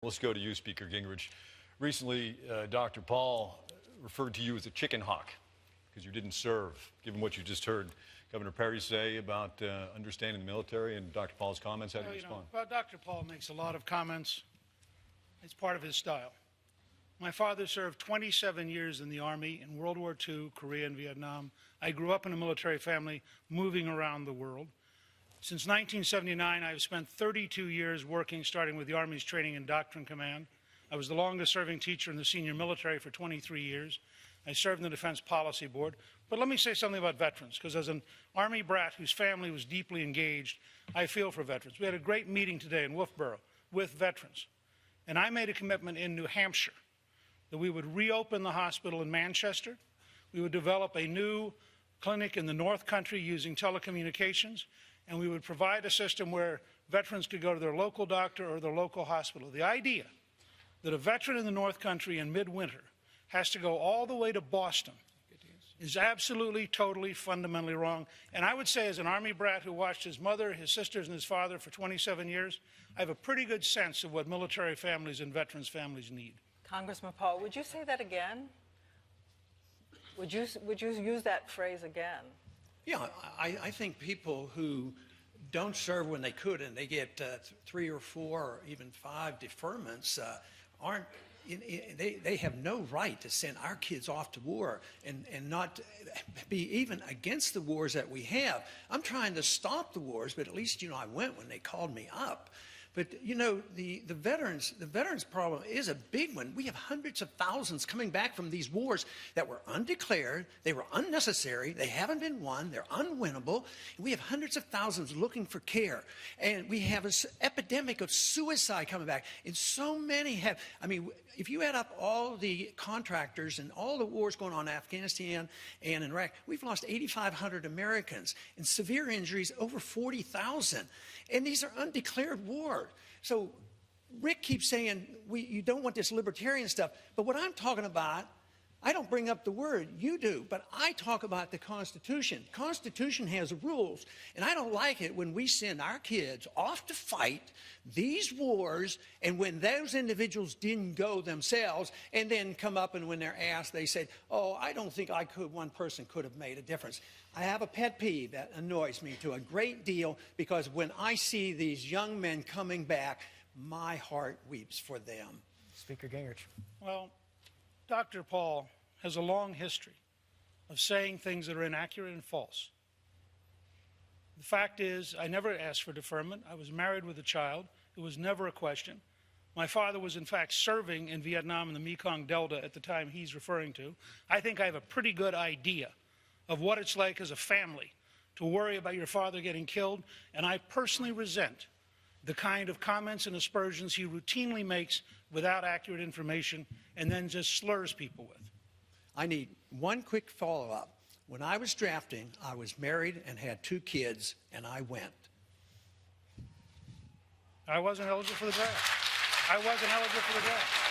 Let's go to you, Speaker Gingrich. Recently, Dr. Paul referred to you as a chicken hawk because you didn't serve. Given what you just heard Governor Perry say about understanding the military and Dr. Paul's comments, how do you respond? Well, Dr. Paul makes a lot of comments. It's part of his style. My father served 27 years in the Army in World War II, Korea, and Vietnam. I grew up in a military family moving around the world. Since 1979, I've spent 32 years working, starting with the Army's Training and Doctrine Command. I was the longest-serving teacher in the senior military for 23 years. I served in the Defense Policy Board. But let me say something about veterans, because as an Army brat whose family was deeply engaged, I feel for veterans. We had a great meeting today in Wolfboro with veterans, and I made a commitment in New Hampshire that we would reopen the hospital in Manchester. We would develop a new clinic in the North Country using telecommunications, and we would provide a system where veterans could go to their local doctor or their local hospital. The idea that a veteran in the North Country in midwinter has to go all the way to Boston is absolutely, totally, fundamentally wrong. And I would say, as an Army brat who watched his mother, his sisters, and his father for 27 years, I have a pretty good sense of what military families and veterans families need. Congressman Paul, would you say that again? Would you use that phrase again? Yeah, I think people who don't serve when they could and they get 3 or 4 or even 5 deferments aren't. They have no right to send our kids off to war and not be even against the wars that we have. I'm trying to stop the wars, but at least, I went when they called me up. But, the veterans problem is a big one. We have hundreds of thousands coming back from these wars that were undeclared, they were unnecessary, they haven't been won, they're unwinnable. We have hundreds of thousands looking for care. And we have an epidemic of suicide coming back. And so many have, if you add up all the contractors and all the wars going on in Afghanistan and in Iraq, we've lost 8,500 Americans and severe injuries, over 40,000. And these are undeclared wars. So Rick keeps saying you don't want this libertarian stuff. But what I'm talking about, I don't bring up the word, you do, but I talk about the Constitution. The Constitution has rules, and I don't like it when we send our kids off to fight these wars, and when those individuals didn't go themselves, and then come up and when they're asked, they say, oh, I don't think one person could have made a difference. I have a pet peeve that annoys me to a great deal, because when I see these young men coming back, my heart weeps for them. Speaker Gingrich. Well, Dr. Paul has a long history of saying things that are inaccurate and false. The fact is, I never asked for deferment. I was married with a child. It was never a question. My father was, in fact, serving in Vietnam in the Mekong Delta at the time he's referring to. I think I have a pretty good idea of what it's like as a family to worry about your father getting killed, and I personally resent the kind of comments and aspersions he routinely makes without accurate information and then just slurs people with. I need one quick follow-up. When I was drafting, I was married and had 2 kids, and I went. I wasn't eligible for the draft. I wasn't eligible for the draft.